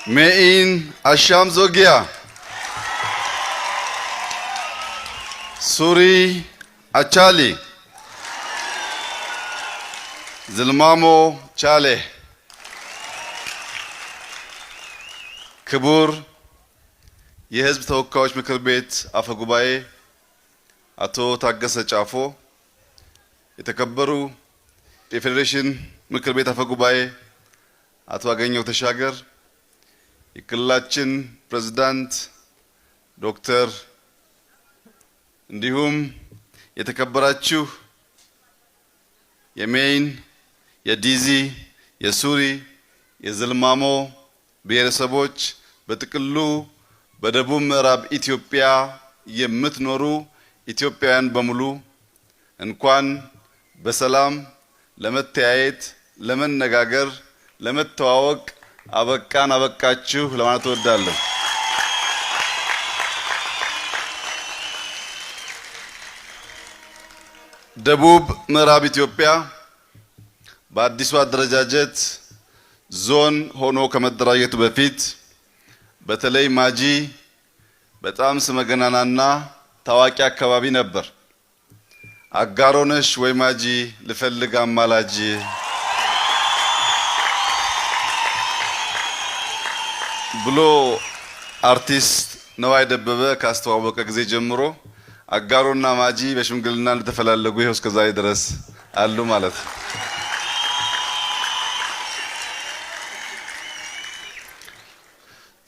ሜኢን አሻም ዞጊያ ሱሪ አቻሊ ዝልማሞ ቻሌ ክቡር የሕዝብ ተወካዮች ምክር ቤት አፈ ጉባኤ አቶ ታገሰ ጫፎ፣ የተከበሩ የፌዴሬሽን ምክር ቤት አፈ ጉባኤ አቶ አገኘሁ ተሻገር፣ የክልላችን ፕሬዝዳንት ዶክተር፣ እንዲሁም የተከበራችሁ የሜይን፣ የዲዚ፣ የሱሪ፣ የዝልማሞ ብሔረሰቦች፣ በጥቅሉ በደቡብ ምዕራብ ኢትዮጵያ የምትኖሩ ኢትዮጵያውያን በሙሉ እንኳን በሰላም ለመተያየት፣ ለመነጋገር፣ ለመተዋወቅ አበቃን አበቃችሁ ለማለት እወዳለሁ። ደቡብ ምዕራብ ኢትዮጵያ በአዲሱ አደረጃጀት ዞን ሆኖ ከመደራጀቱ በፊት በተለይ ማጂ በጣም ስመገናናና ታዋቂ አካባቢ ነበር። አጋሮነሽ ወይ ማጂ ልፈልግ አማላጅ ብሎ አርቲስት ነዋይ ደበበ ካስተዋወቀ ጊዜ ጀምሮ አጋሮና ማጂ በሽምግልና እንደተፈላለጉ ይኸው እስከዛሬ ድረስ አሉ ማለት ነው።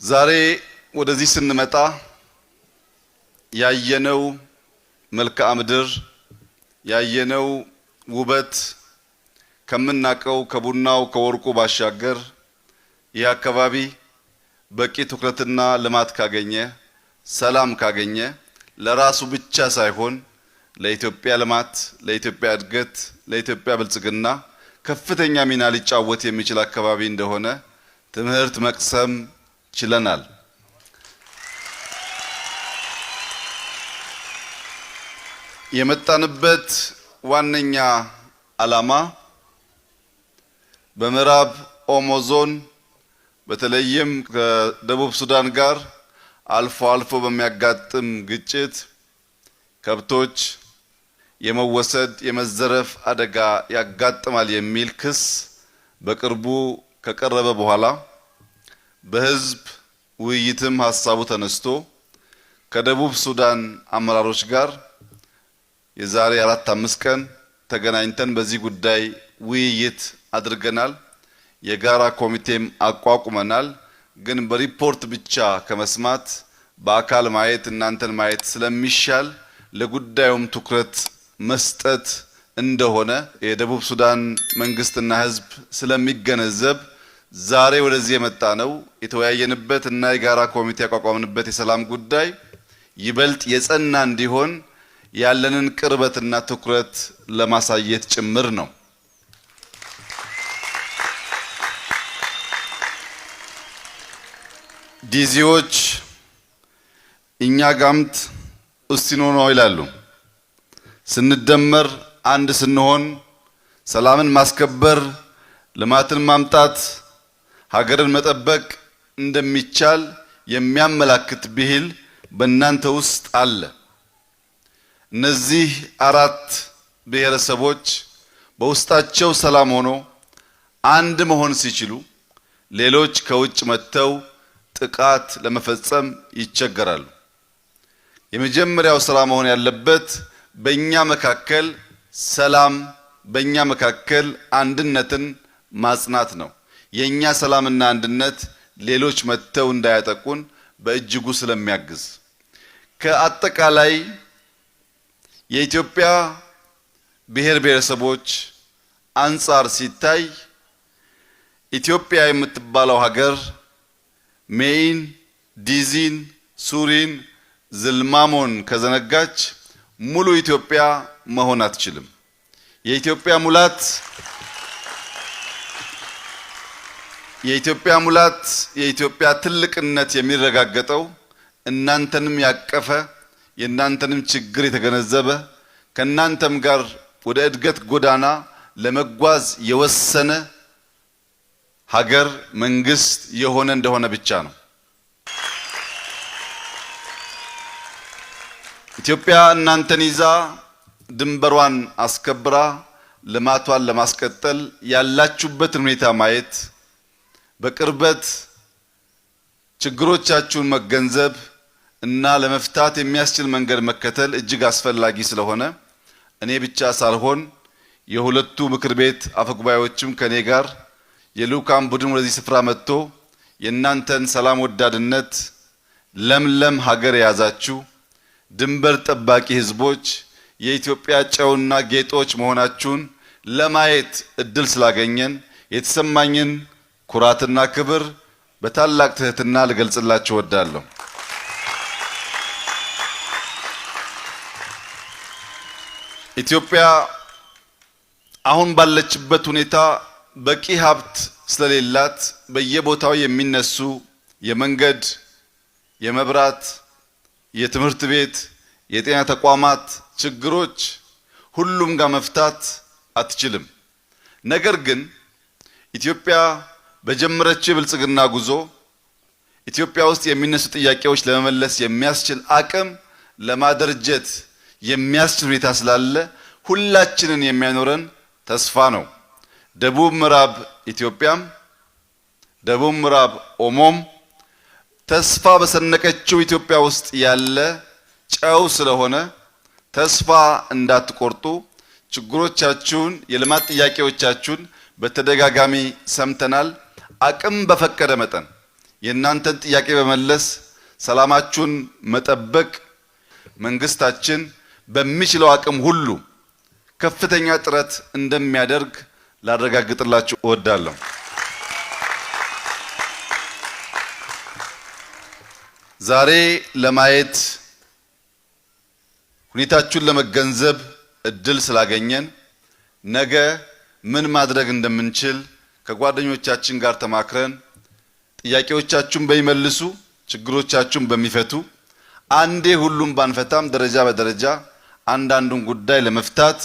ዛሬ ወደዚህ ስንመጣ ያየነው መልክዓ ምድር ያየነው ውበት ከምናቀው ከቡናው ከወርቁ ባሻገር ይህ አካባቢ በቂ ትኩረትና ልማት ካገኘ፣ ሰላም ካገኘ ለራሱ ብቻ ሳይሆን ለኢትዮጵያ ልማት፣ ለኢትዮጵያ እድገት፣ ለኢትዮጵያ ብልጽግና ከፍተኛ ሚና ሊጫወት የሚችል አካባቢ እንደሆነ ትምህርት መቅሰም ችለናል። የመጣንበት ዋነኛ ዓላማ በምዕራብ ኦሞ ዞን በተለይም ከደቡብ ሱዳን ጋር አልፎ አልፎ በሚያጋጥም ግጭት ከብቶች የመወሰድ የመዘረፍ አደጋ ያጋጥማል የሚል ክስ በቅርቡ ከቀረበ በኋላ በሕዝብ ውይይትም ሀሳቡ ተነስቶ ከደቡብ ሱዳን አመራሮች ጋር የዛሬ 4-5 ቀን ተገናኝተን በዚህ ጉዳይ ውይይት አድርገናል። የጋራ ኮሚቴም አቋቁመናል። ግን በሪፖርት ብቻ ከመስማት በአካል ማየት እናንተን ማየት ስለሚሻል ለጉዳዩም ትኩረት መስጠት እንደሆነ የደቡብ ሱዳን መንግስትና ሕዝብ ስለሚገነዘብ ዛሬ ወደዚህ የመጣ ነው። የተወያየንበት እና የጋራ ኮሚቴ ያቋቋምንበት የሰላም ጉዳይ ይበልጥ የጸና እንዲሆን ያለንን ቅርበትና ትኩረት ለማሳየት ጭምር ነው። ዲዚዎች እኛ ጋምት እስቲኖ ነው ይላሉ። ስንደመር አንድ ስንሆን ሰላምን ማስከበር፣ ልማትን ማምጣት፣ ሀገርን መጠበቅ እንደሚቻል የሚያመላክት ብሂል በእናንተ ውስጥ አለ። እነዚህ 4 ብሔረሰቦች በውስጣቸው ሰላም ሆኖ አንድ መሆን ሲችሉ ሌሎች ከውጭ መጥተው ጥቃት ለመፈጸም ይቸገራሉ። የመጀመሪያው ስራ መሆን ያለበት በእኛ መካከል ሰላም፣ በእኛ መካከል አንድነትን ማጽናት ነው። የኛ ሰላምና አንድነት ሌሎች መጥተው እንዳያጠቁን በእጅጉ ስለሚያግዝ ከአጠቃላይ የኢትዮጵያ ብሔር ብሔረሰቦች አንጻር ሲታይ ኢትዮጵያ የምትባለው ሀገር ሜይን፣ ዲዚን፣ ሱሪን፣ ዝልማሞን ከዘነጋች ሙሉ ኢትዮጵያ መሆን አትችልም። የኢትዮጵያ ሙላት የኢትዮጵያ ትልቅነት የሚረጋገጠው እናንተንም ያቀፈ የእናንተንም ችግር የተገነዘበ ከእናንተም ጋር ወደ እድገት ጎዳና ለመጓዝ የወሰነ ሀገር መንግስት የሆነ እንደሆነ ብቻ ነው። ኢትዮጵያ እናንተን ይዛ ድንበሯን አስከብራ ልማቷን ለማስቀጠል ያላችሁበትን ሁኔታ ማየት፣ በቅርበት ችግሮቻችሁን መገንዘብ እና ለመፍታት የሚያስችል መንገድ መከተል እጅግ አስፈላጊ ስለሆነ እኔ ብቻ ሳልሆን የሁለቱ ምክር ቤት አፈጉባኤዎችም ከኔ ጋር የልኡካን ቡድን ወደዚህ ስፍራ መጥቶ የእናንተን ሰላም ወዳድነት፣ ለምለም ሀገር የያዛችሁ ድንበር ጠባቂ ህዝቦች የኢትዮጵያ ጨውና ጌጦች መሆናችሁን ለማየት እድል ስላገኘን የተሰማኝን ኩራትና ክብር በታላቅ ትህትና ልገልጽላችሁ እወዳለሁ። ኢትዮጵያ አሁን ባለችበት ሁኔታ በቂ ሀብት ስለሌላት በየቦታው የሚነሱ የመንገድ፣ የመብራት፣ የትምህርት ቤት፣ የጤና ተቋማት ችግሮች ሁሉም ጋር መፍታት አትችልም። ነገር ግን ኢትዮጵያ በጀመረችው የብልጽግና ጉዞ ኢትዮጵያ ውስጥ የሚነሱ ጥያቄዎች ለመመለስ የሚያስችል አቅም ለማደራጀት የሚያስችል ሁኔታ ስላለ ሁላችንን የሚያኖረን ተስፋ ነው። ደቡብ ምዕራብ ኢትዮጵያም ደቡብ ምዕራብ ኦሞም ተስፋ በሰነቀችው ኢትዮጵያ ውስጥ ያለ ጨው ስለሆነ ተስፋ እንዳትቆርጡ፣ ችግሮቻችሁን፣ የልማት ጥያቄዎቻችሁን በተደጋጋሚ ሰምተናል። አቅም በፈቀደ መጠን የእናንተን ጥያቄ በመለስ ሰላማችሁን መጠበቅ መንግስታችን በሚችለው አቅም ሁሉ ከፍተኛ ጥረት እንደሚያደርግ ላረጋግጥላችሁ እወዳለሁ። ዛሬ ለማየት ሁኔታችሁን ለመገንዘብ እድል ስላገኘን ነገ ምን ማድረግ እንደምንችል ከጓደኞቻችን ጋር ተማክረን ጥያቄዎቻችሁን በሚመልሱ ችግሮቻችሁን በሚፈቱ አንዴ ሁሉም ባንፈታም ደረጃ በደረጃ አንዳንዱን ጉዳይ ለመፍታት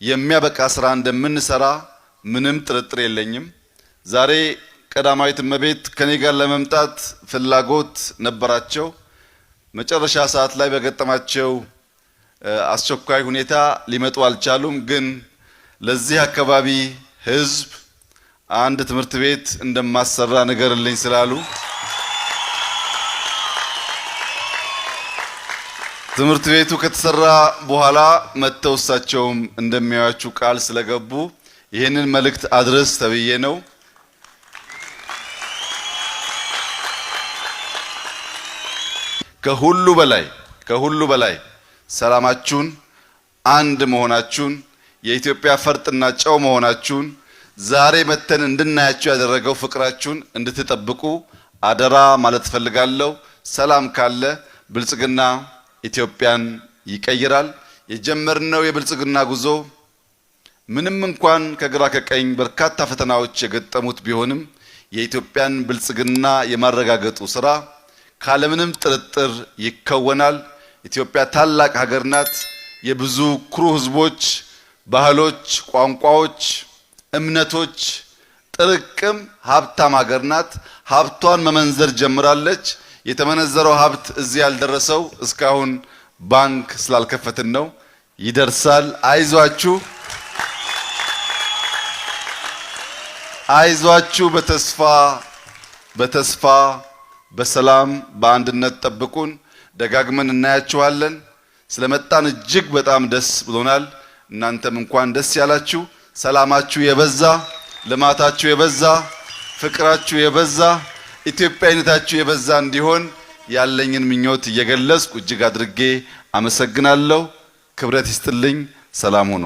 የሚያበቃ ስራ እንደምንሰራ ምንም ጥርጥር የለኝም። ዛሬ ቀዳማዊት እመቤት ከኔ ጋር ለመምጣት ፍላጎት ነበራቸው። መጨረሻ ሰዓት ላይ በገጠማቸው አስቸኳይ ሁኔታ ሊመጡ አልቻሉም። ግን ለዚህ አካባቢ ህዝብ አንድ ትምህርት ቤት እንደማሰራ ንገርልኝ ስላሉ ትምህርት ቤቱ ከተሰራ በኋላ መጥተው እሳቸውም እንደሚያዩአችሁ ቃል ስለገቡ ይህንን መልእክት አድርስ ተብዬ ነው። ከሁሉ በላይ ሰላማችሁን፣ አንድ መሆናችሁን፣ የኢትዮጵያ ፈርጥና ጨው መሆናችሁን ዛሬ መተን እንድናያችሁ ያደረገው ፍቅራችሁን እንድትጠብቁ አደራ ማለት ፈልጋለሁ። ሰላም ካለ ብልጽግና ኢትዮጵያን ይቀይራል። የጀመርነው የብልጽግና ጉዞ ምንም እንኳን ከግራ ከቀኝ በርካታ ፈተናዎች የገጠሙት ቢሆንም የኢትዮጵያን ብልጽግና የማረጋገጡ ስራ ካለምንም ጥርጥር ይከወናል። ኢትዮጵያ ታላቅ ሀገር ናት። የብዙ ኩሩ ህዝቦች፣ ባህሎች፣ ቋንቋዎች፣ እምነቶች ጥርቅም ሀብታም ሀገር ናት። ሀብቷን መመንዘር ጀምራለች። የተመነዘረው ሀብት እዚህ ያልደረሰው እስካሁን ባንክ ስላልከፈትን ነው። ይደርሳል። አይዟችሁ። በተስፋ በሰላም በአንድነት ጠብቁን። ደጋግመን እናያችኋለን። ስለመጣን እጅግ በጣም ደስ ብሎናል። እናንተም እንኳን ደስ ያላችሁ። ሰላማችሁ የበዛ፣ ልማታችሁ የበዛ፣ ፍቅራችሁ የበዛ፣ ኢትዮጵያዊነታችሁ የበዛ እንዲሆን ያለኝን ምኞት እየገለጽኩ እጅግ አድርጌ አመሰግናለሁ። ክብረት ይስጥልኝ። ሰላም ሁኑ።